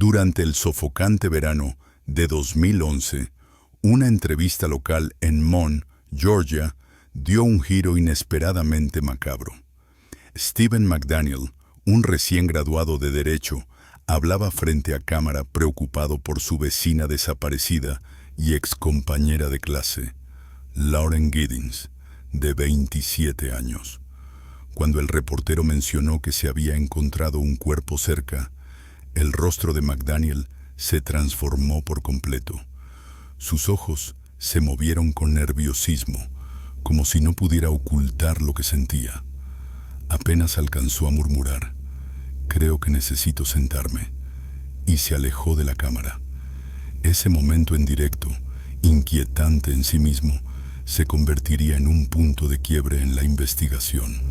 Durante el sofocante verano de 2011, una entrevista local en Mon, Georgia, dio un giro inesperadamente macabro. Stephen McDaniel, un recién graduado de Derecho, hablaba frente a cámara preocupado por su vecina desaparecida y excompañera de clase, Lauren Giddings, de 27 años. Cuando el reportero mencionó que se había encontrado un cuerpo cerca, el rostro de McDaniel se transformó por completo. Sus ojos se movieron con nerviosismo, como si no pudiera ocultar lo que sentía. Apenas alcanzó a murmurar: «Creo que necesito sentarme», y se alejó de la cámara. Ese momento en directo, inquietante en sí mismo, se convertiría en un punto de quiebre en la investigación.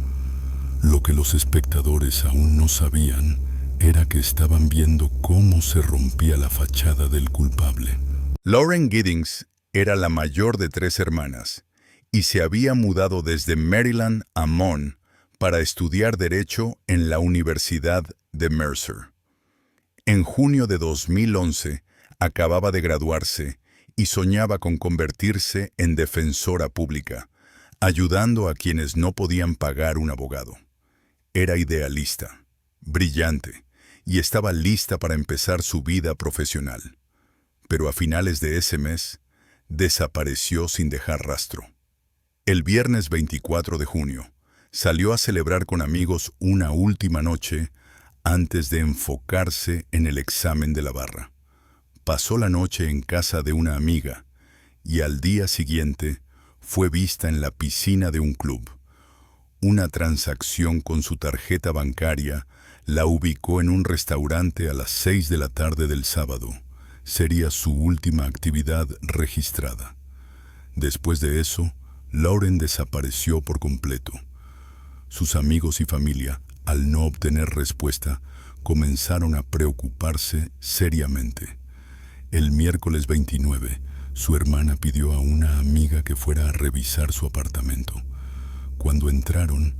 Lo que los espectadores aún no sabían era que estaban viendo cómo se rompía la fachada del culpable. Lauren Giddings era la mayor de 3 hermanas y se había mudado desde Maryland a Mon para estudiar Derecho en la Universidad de Mercer. En junio de 2011 acababa de graduarse y soñaba con convertirse en defensora pública, ayudando a quienes no podían pagar un abogado. Era idealista, brillante, y estaba lista para empezar su vida profesional. Pero a finales de ese mes, desapareció sin dejar rastro. El viernes 24 de junio, salió a celebrar con amigos una última noche antes de enfocarse en el examen de la barra. Pasó la noche en casa de una amiga y al día siguiente fue vista en la piscina de un club. Una transacción con su tarjeta bancaria la ubicó en un restaurante a las 6 de la tarde del sábado. Sería su última actividad registrada. Después de eso, Lauren desapareció por completo. Sus amigos y familia, al no obtener respuesta, comenzaron a preocuparse seriamente. El miércoles 29, su hermana pidió a una amiga que fuera a revisar su apartamento. Cuando entraron,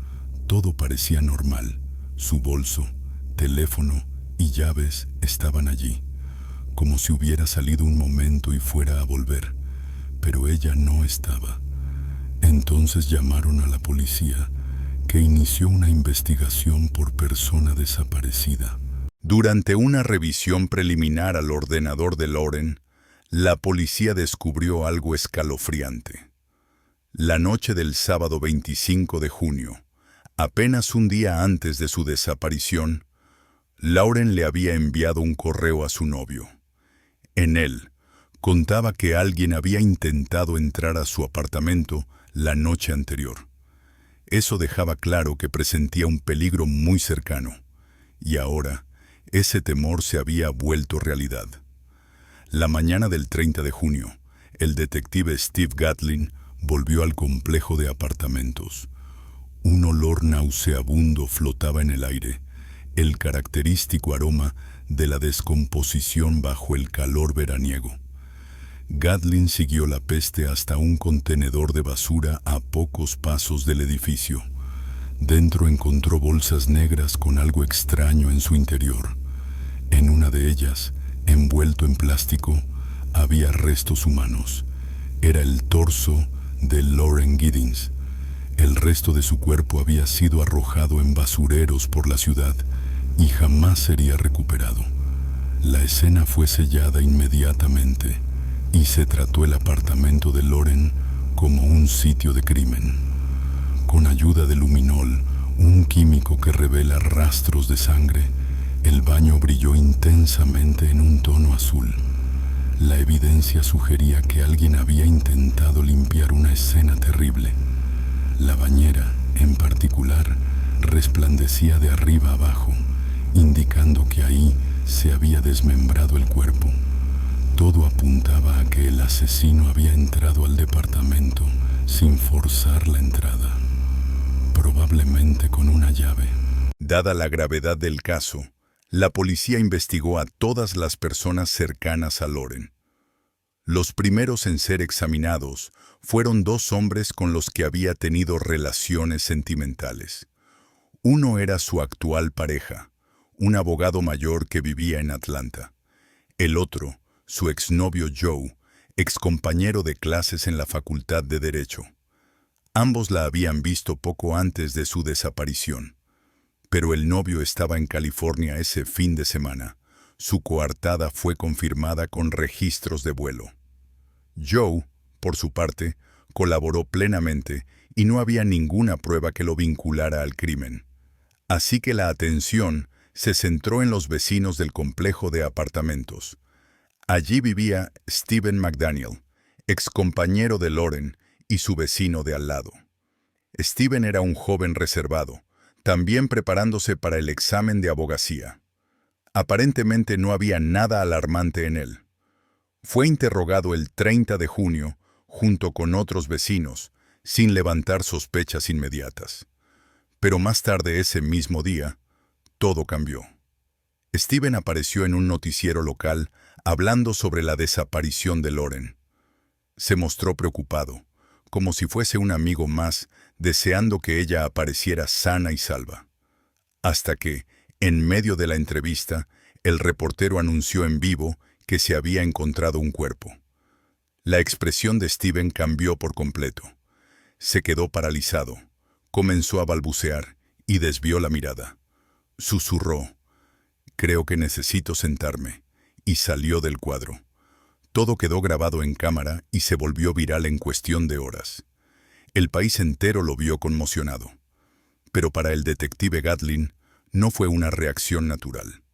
todo parecía normal. Su bolso, teléfono y llaves estaban allí, como si hubiera salido un momento y fuera a volver, pero ella no estaba. Entonces llamaron a la policía, que inició una investigación por persona desaparecida. Durante una revisión preliminar al ordenador de Lauren, la policía descubrió algo escalofriante. La noche del sábado 25 de junio, apenas un día antes de su desaparición, Lauren le había enviado un correo a su novio. En él, contaba que alguien había intentado entrar a su apartamento la noche anterior. Eso dejaba claro que presentía un peligro muy cercano, y ahora ese temor se había vuelto realidad. La mañana del 30 de junio, el detective Steve Gatlin volvió al complejo de apartamentos. Un olor nauseabundo flotaba en el aire, el característico aroma de la descomposición bajo el calor veraniego. Gatlin siguió la peste hasta un contenedor de basura a pocos pasos del edificio. Dentro encontró bolsas negras con algo extraño en su interior. En una de ellas, envuelto en plástico, había restos humanos. Era el torso de Lauren Giddings. El resto de su cuerpo había sido arrojado en basureros por la ciudad y jamás sería recuperado. La escena fue sellada inmediatamente y se trató el apartamento de Lauren como un sitio de crimen. Con ayuda de luminol, un químico que revela rastros de sangre, el baño brilló intensamente en un tono azul. La evidencia sugería que alguien había intentado limpiar una escena terrible. La bañera, en particular, resplandecía de arriba abajo, indicando que ahí se había desmembrado el cuerpo. Todo apuntaba a que el asesino había entrado al departamento sin forzar la entrada, probablemente con una llave. Dada la gravedad del caso, la policía investigó a todas las personas cercanas a Lauren. Los primeros en ser examinados fueron 2 hombres con los que había tenido relaciones sentimentales. Uno era su actual pareja, un abogado mayor que vivía en Atlanta. El otro, su exnovio Joe, excompañero de clases en la Facultad de Derecho. Ambos la habían visto poco antes de su desaparición. Pero el novio estaba en California ese fin de semana. Su coartada fue confirmada con registros de vuelo. Joe, por su parte, colaboró plenamente y no había ninguna prueba que lo vinculara al crimen. Así que la atención se centró en los vecinos del complejo de apartamentos. Allí vivía Stephen McDaniel, excompañero de Lauren y su vecino de al lado. Stephen era un joven reservado, también preparándose para el examen de abogacía. Aparentemente no había nada alarmante en él. Fue interrogado el 30 de junio, junto con otros vecinos, sin levantar sospechas inmediatas. Pero más tarde ese mismo día, todo cambió. Stephen apareció en un noticiero local hablando sobre la desaparición de Lauren. Se mostró preocupado, como si fuese un amigo más, deseando que ella apareciera sana y salva. Hasta que, en medio de la entrevista, el reportero anunció en vivo que se había encontrado un cuerpo. La expresión de Stephen cambió por completo. Se quedó paralizado, comenzó a balbucear y desvió la mirada. Susurró: «Creo que necesito sentarme», y salió del cuadro. Todo quedó grabado en cámara y se volvió viral en cuestión de horas. El país entero lo vio conmocionado. Pero para el detective Gatlin no fue una reacción natural.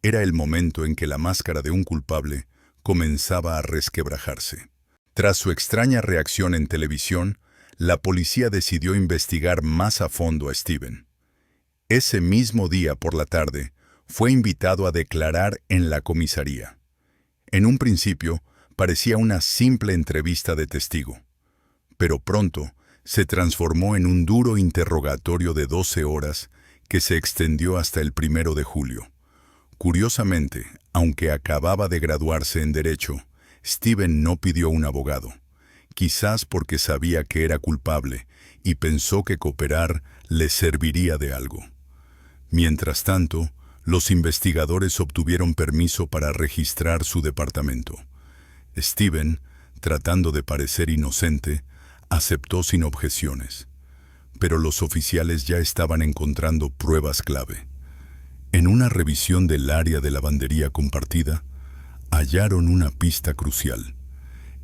Era el momento en que la máscara de un culpable comenzaba a resquebrajarse. Tras su extraña reacción en televisión, la policía decidió investigar más a fondo a Stephen. Ese mismo día por la tarde, fue invitado a declarar en la comisaría. En un principio, parecía una simple entrevista de testigo. Pero pronto, se transformó en un duro interrogatorio de 12 horas que se extendió hasta el 1 de julio. Curiosamente, aunque acababa de graduarse en Derecho, Stephen no pidió un abogado, quizás porque sabía que era culpable y pensó que cooperar le serviría de algo. Mientras tanto, los investigadores obtuvieron permiso para registrar su departamento. Stephen, tratando de parecer inocente, aceptó sin objeciones. Pero los oficiales ya estaban encontrando pruebas clave. En una revisión del área de lavandería compartida, hallaron una pista crucial.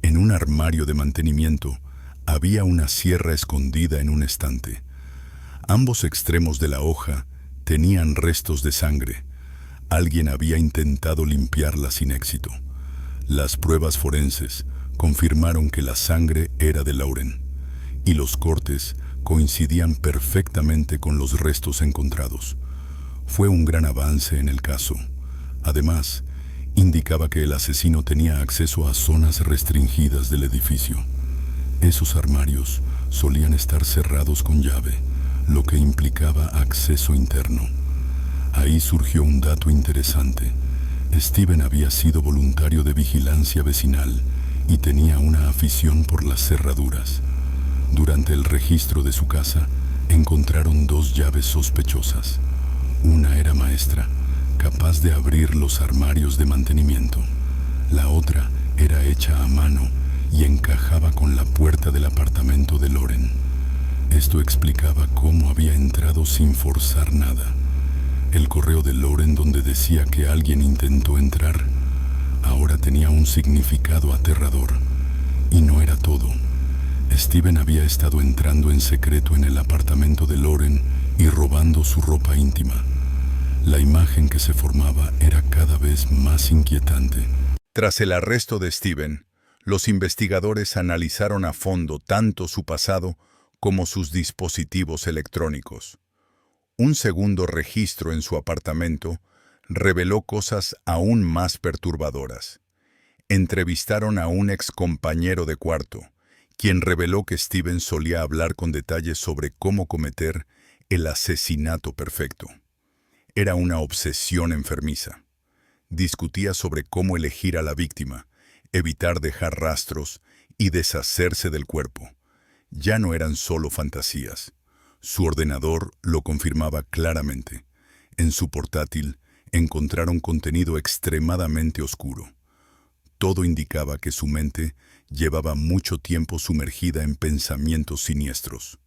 En un armario de mantenimiento había una sierra escondida en un estante. Ambos extremos de la hoja tenían restos de sangre. Alguien había intentado limpiarla sin éxito. Las pruebas forenses confirmaron que la sangre era de Lauren, y los cortes coincidían perfectamente con los restos encontrados. Fue un gran avance en el caso. Además, indicaba que el asesino tenía acceso a zonas restringidas del edificio. Esos armarios solían estar cerrados con llave, lo que implicaba acceso interno. Ahí surgió un dato interesante. Stephen había sido voluntario de vigilancia vecinal y tenía una afición por las cerraduras. Durante el registro de su casa, encontraron 2 llaves sospechosas. Una era maestra, capaz de abrir los armarios de mantenimiento. La otra era hecha a mano y encajaba con la puerta del apartamento de Lauren. Esto explicaba cómo había entrado sin forzar nada. El correo de Lauren donde decía que alguien intentó entrar, ahora tenía un significado aterrador. Y no era todo. Stephen había estado entrando en secreto en el apartamento de Lauren y robando su ropa íntima. La imagen que se formaba era cada vez más inquietante. Tras el arresto de Stephen, los investigadores analizaron a fondo tanto su pasado como sus dispositivos electrónicos. Un segundo registro en su apartamento reveló cosas aún más perturbadoras. Entrevistaron a un excompañero de cuarto, quien reveló que Stephen solía hablar con detalles sobre cómo cometer el asesinato perfecto. Era una obsesión enfermiza. Discutía sobre cómo elegir a la víctima, evitar dejar rastros y deshacerse del cuerpo. Ya no eran solo fantasías. Su ordenador lo confirmaba claramente. En su portátil encontraron contenido extremadamente oscuro. Todo indicaba que su mente llevaba mucho tiempo sumergida en pensamientos siniestros.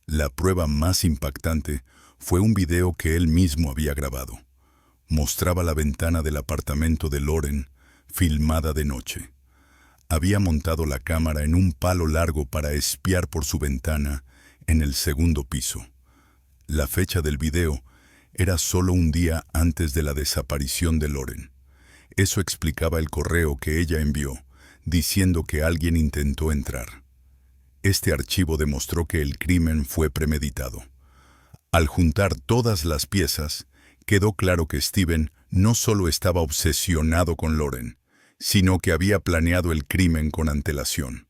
La prueba más impactante fue un video que él mismo había grabado. Mostraba la ventana del apartamento de Lauren, filmada de noche. Había montado la cámara en un palo largo para espiar por su ventana en el segundo piso. La fecha del video era solo un día antes de la desaparición de Lauren. Eso explicaba el correo que ella envió, diciendo que alguien intentó entrar. Este archivo demostró que el crimen fue premeditado. Al juntar todas las piezas, quedó claro que Steven no solo estaba obsesionado con Lauren, sino que había planeado el crimen con antelación.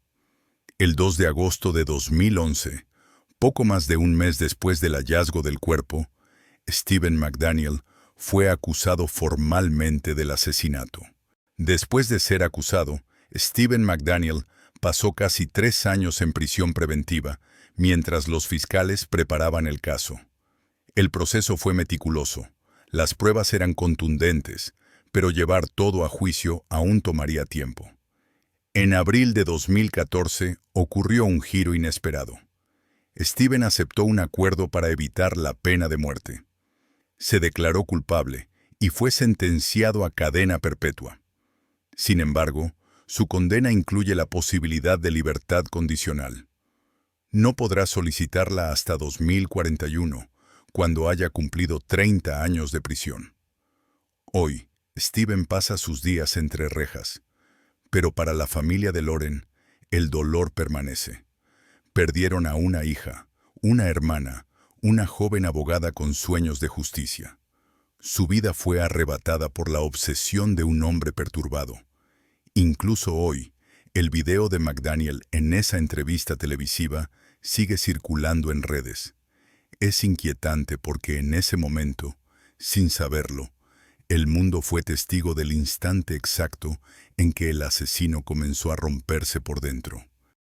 El 2 de agosto de 2011, poco más de un mes después del hallazgo del cuerpo, Stephen McDaniel fue acusado formalmente del asesinato. Después de ser acusado, Stephen McDaniel pasó casi 3 años en prisión preventiva, mientras los fiscales preparaban el caso. El proceso fue meticuloso, las pruebas eran contundentes, pero llevar todo a juicio aún tomaría tiempo. En abril de 2014 ocurrió un giro inesperado. Steven aceptó un acuerdo para evitar la pena de muerte. Se declaró culpable y fue sentenciado a cadena perpetua. Sin embargo, su condena incluye la posibilidad de libertad condicional. No podrá solicitarla hasta 2041, cuando haya cumplido 30 años de prisión. Hoy, Steven pasa sus días entre rejas, pero para la familia de Lauren, el dolor permanece. Perdieron a una hija, una hermana, una joven abogada con sueños de justicia. Su vida fue arrebatada por la obsesión de un hombre perturbado. Incluso hoy, el video de McDaniel en esa entrevista televisiva sigue circulando en redes. Es inquietante porque en ese momento, sin saberlo, el mundo fue testigo del instante exacto en que el asesino comenzó a romperse por dentro.